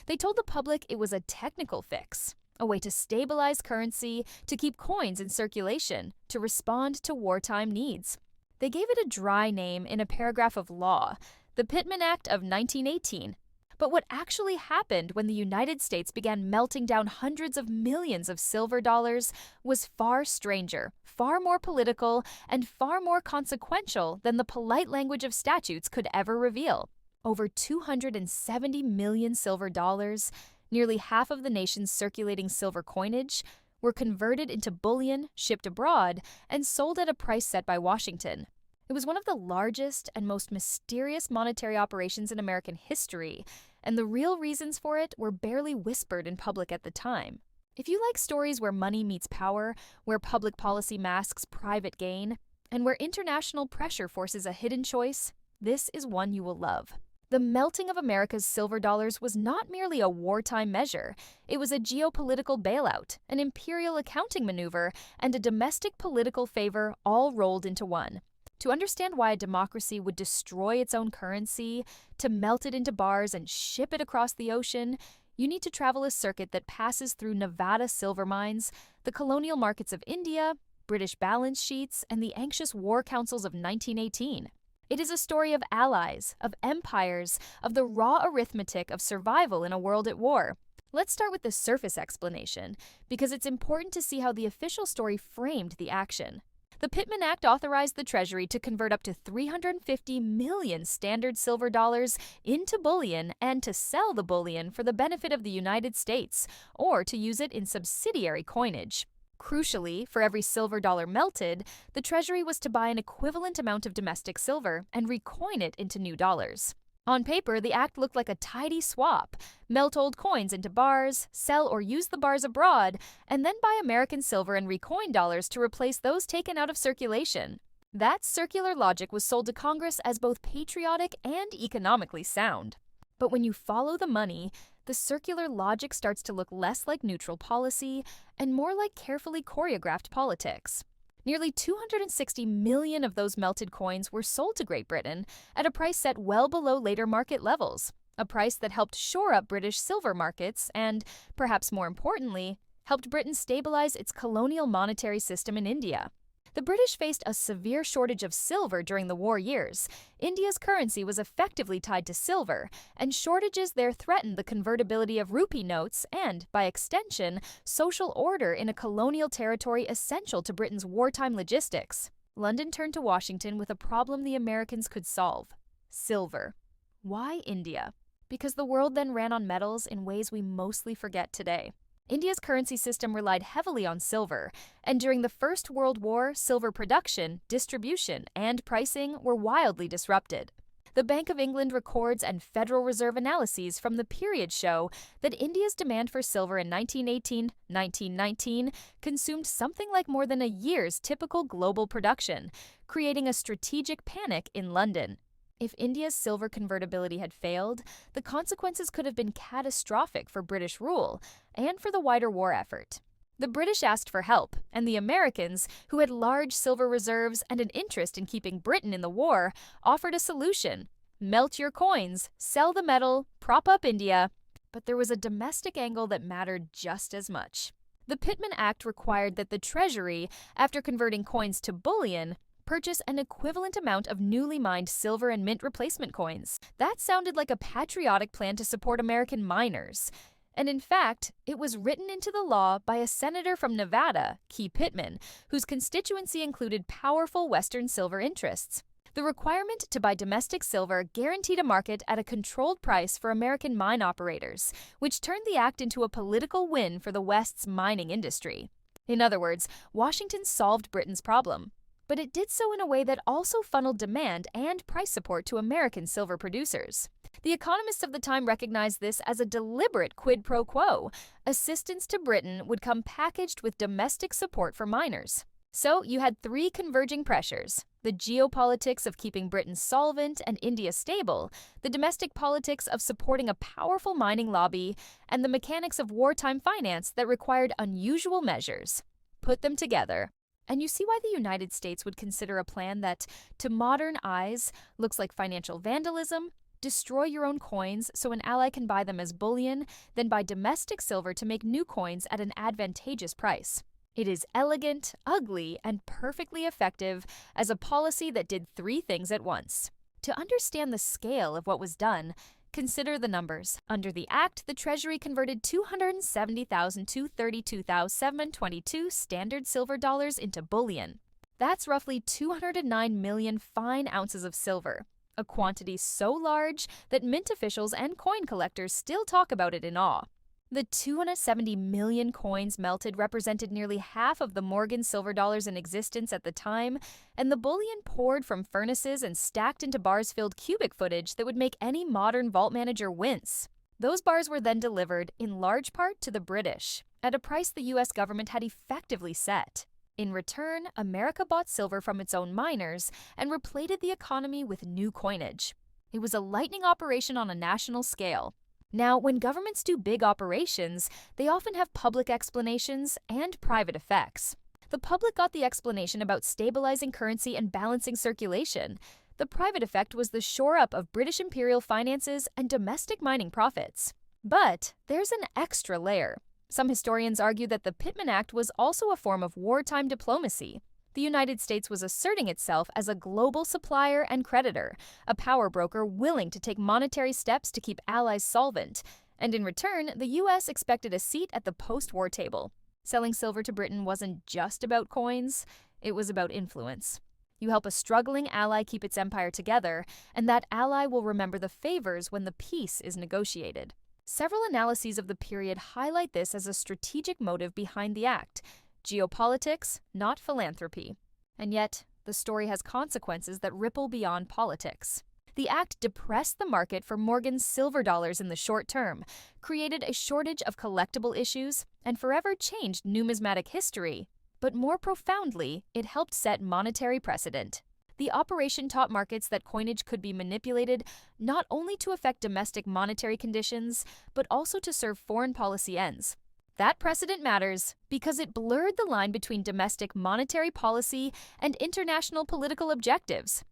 They told the public it was a technical fix, a way to stabilize currency, to keep coins in circulation, to respond to wartime needs. They gave it a dry name in a paragraph of law, the Pittman Act of 1918. But what actually happened when the United States began melting down hundreds of millions of silver dollars was far stranger, far more political, and far more consequential than the polite language of statutes could ever reveal. Over 270 million silver dollars, nearly half of the nation's circulating silver coinage, were converted into bullion, shipped abroad, and sold at a price set by Washington. It was one of the largest and most mysterious monetary operations in American history, and the real reasons for it were barely whispered in public at the time. If you like stories where money meets power, where public policy masks private gain, and where international pressure forces a hidden choice, this is one you will love. The melting of America's silver dollars was not merely a wartime measure. It was a geopolitical bailout, an imperial accounting maneuver, and a domestic political favor all rolled into one. To understand why a democracy would destroy its own currency, to melt it into bars and ship it across the ocean, you need to travel a circuit that passes through Nevada silver mines, the colonial markets of India, British balance sheets, and the anxious war councils of 1918. It is a story of allies, of empires, of the raw arithmetic of survival in a world at war. Let's start with the surface explanation, because it's important to see how the official story framed the action. The Pittman Act authorized the Treasury to convert up to 350 million standard silver dollars into bullion and to sell the bullion for the benefit of the United States, or to use it in subsidiary coinage. Crucially, for every silver dollar melted, the Treasury was to buy an equivalent amount of domestic silver and recoin it into new dollars. On paper, the act looked like a tidy swap: melt old coins into bars, sell or use the bars abroad, and then buy American silver and recoin dollars to replace those taken out of circulation. That circular logic was sold to Congress as both patriotic and economically sound. But when you follow the money, the circular logic starts to look less like neutral policy and more like carefully choreographed politics. Nearly 260 million of those melted coins were sold to Great Britain at a price set well below later market levels, a price that helped shore up British silver markets and, perhaps more importantly, helped Britain stabilize its colonial monetary system in India. The British faced a severe shortage of silver during the war years. India's currency was effectively tied to silver, and shortages there threatened the convertibility of rupee notes and, by extension, social order in a colonial territory essential to Britain's wartime logistics. London turned to Washington with a problem the Americans could solve: silver. Why India? Because the world then ran on metals in ways we mostly forget today. India's currency system relied heavily on silver, and during the First World War, silver production, distribution, and pricing were wildly disrupted. The Bank of England records and Federal Reserve analyses from the period show that India's demand for silver in 1918-1919 consumed something like more than a year's typical global production, creating a strategic panic in London. If India's silver convertibility had failed, the consequences could have been catastrophic for British rule and for the wider war effort. The British asked for help, and the Americans, who had large silver reserves and an interest in keeping Britain in the war, offered a solution: melt your coins, sell the metal, prop up India. But there was a domestic angle that mattered just as much. The Pittman Act required that the Treasury, after converting coins to bullion, purchase an equivalent amount of newly mined silver and mint replacement coins. That sounded like a patriotic plan to support American miners. And in fact, it was written into the law by a senator from Nevada, Pittman, whose constituency included powerful Western silver interests. The requirement to buy domestic silver guaranteed a market at a controlled price for American mine operators, which turned the act into a political win for the West's mining industry. In other words, Washington solved Britain's problem. But it did so in a way that also funneled demand and price support to American silver producers. The economists of the time recognized this as a deliberate quid pro quo. Assistance to Britain would come packaged with domestic support for miners. So you had three converging pressures: the geopolitics of keeping Britain solvent and India stable, the domestic politics of supporting a powerful mining lobby, and the mechanics of wartime finance that required unusual measures. Put them together, and you see why the United States would consider a plan that, to modern eyes, looks like financial vandalism, destroy your own coins so an ally can buy them as bullion, then buy domestic silver to make new coins at an advantageous price. It is elegant, ugly, and perfectly effective as a policy that did three things at once. To understand the scale of what was done, consider the numbers. Under the Act, the Treasury converted 270,000 to 32,722 standard silver dollars into bullion. That's roughly 209 million fine ounces of silver, a quantity so large that mint officials and coin collectors still talk about it in awe. The 270 million coins melted represented nearly half of the Morgan silver dollars in existence at the time, and the bullion poured from furnaces and stacked into bars filled cubic footage that would make any modern vault manager wince. Those bars were then delivered, in large part, to the British, at a price the U.S. government had effectively set. In return, America bought silver from its own miners and replated the economy with new coinage. It was a lightning operation on a national scale. Now, when governments do big operations, they often have public explanations and private effects. The public got the explanation about stabilizing currency and balancing circulation. The private effect was the shore up of British imperial finances and domestic mining profits. But there's an extra layer. Some historians argue that the Pittman Act was also a form of wartime diplomacy. The United States was asserting itself as a global supplier and creditor, a power broker willing to take monetary steps to keep allies solvent, and in return, the U.S. expected a seat at the post-war table. Selling silver to Britain wasn't just about coins, it was about influence. You help a struggling ally keep its empire together, and that ally will remember the favors when the peace is negotiated. Several analyses of the period highlight this as a strategic motive behind the act: geopolitics, not philanthropy. And yet, the story has consequences that ripple beyond politics. The act depressed the market for Morgan's silver dollars in the short term, created a shortage of collectible issues, and forever changed numismatic history. But more profoundly, it helped set monetary precedent. The operation taught markets that coinage could be manipulated not only to affect domestic monetary conditions, but also to serve foreign policy ends. That precedent matters because it blurred the line between domestic monetary policy and international political objectives.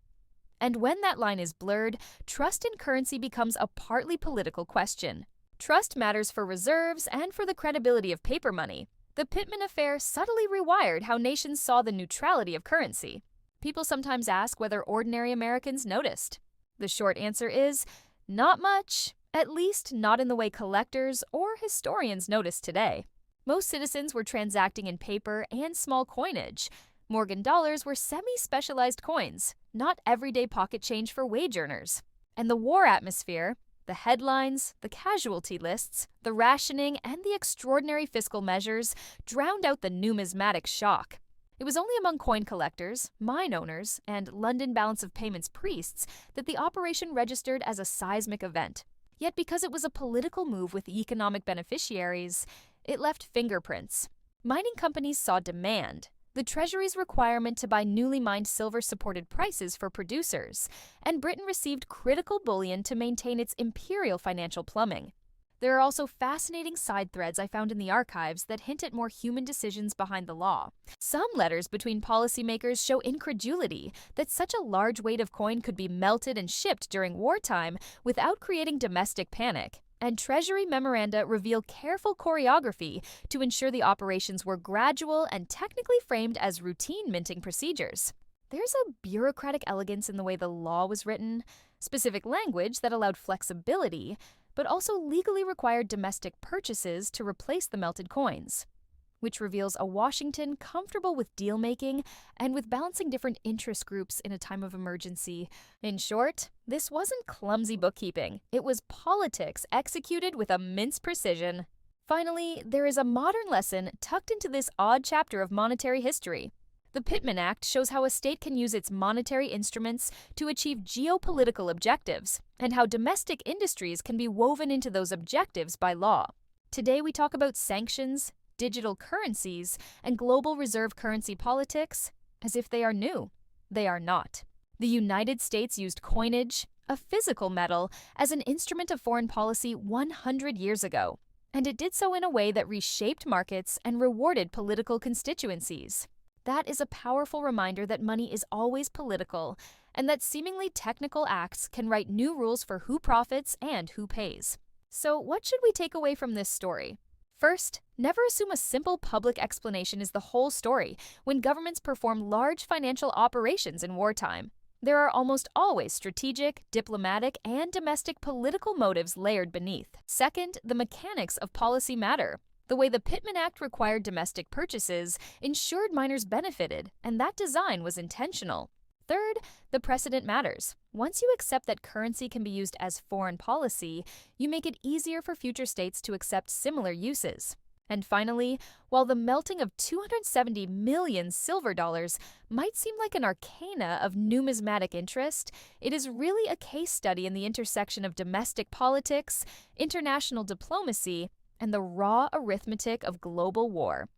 And when that line is blurred, trust in currency becomes a partly political question. Trust matters for reserves and for the credibility of paper money. The Pittman affair subtly rewired how nations saw the neutrality of currency. People sometimes ask whether ordinary Americans noticed. The short answer is, not much. At least not in the way collectors or historians notice today. Most citizens were transacting in paper and small coinage. Morgan dollars were semi-specialized coins, not everyday pocket change for wage earners. And the war atmosphere, the headlines, the casualty lists, the rationing, and the extraordinary fiscal measures drowned out the numismatic shock. It was only among coin collectors, mine owners, and London balance of payments priests that the operation registered as a seismic event. Yet because it was a political move with economic beneficiaries, it left fingerprints. Mining companies saw demand. The Treasury's requirement to buy newly mined silver supported prices for producers, and Britain received critical bullion to maintain its imperial financial plumbing. There are also fascinating side threads I found in the archives that hint at more human decisions behind the law. Some letters between policymakers show incredulity that such a large weight of coin could be melted and shipped during wartime without creating domestic panic. And Treasury memoranda reveal careful choreography to ensure the operations were gradual and technically framed as routine minting procedures. There's a bureaucratic elegance in the way the law was written, specific language that allowed flexibility, but also legally required domestic purchases to replace the melted coins, which reveals a Washington comfortable with deal-making and with balancing different interest groups in a time of emergency. In short, this wasn't clumsy bookkeeping. It was politics executed with immense precision. Finally, there is a modern lesson tucked into this odd chapter of monetary history. The Pittman Act shows how a state can use its monetary instruments to achieve geopolitical objectives, and how domestic industries can be woven into those objectives by law. Today we talk about sanctions, digital currencies, and global reserve currency politics as if they are new. They are not. The United States used coinage, a physical metal, as an instrument of foreign policy 100 years ago, and it did so in a way that reshaped markets and rewarded political constituencies. That is a powerful reminder that money is always political, and that seemingly technical acts can write new rules for who profits and who pays. So, what should we take away from this story? First, never assume a simple public explanation is the whole story when governments perform large financial operations in wartime. There are almost always strategic, diplomatic, and domestic political motives layered beneath. Second, the mechanics of policy matter. The way the Pittman Act required domestic purchases ensured miners benefited, and that design was intentional. Third, the precedent matters. Once you accept that currency can be used as foreign policy, you make it easier for future states to accept similar uses. And finally, while the melting of 270 million silver dollars might seem like an arcana of numismatic interest, it is really a case study in the intersection of domestic politics, international diplomacy, and the raw arithmetic of global war.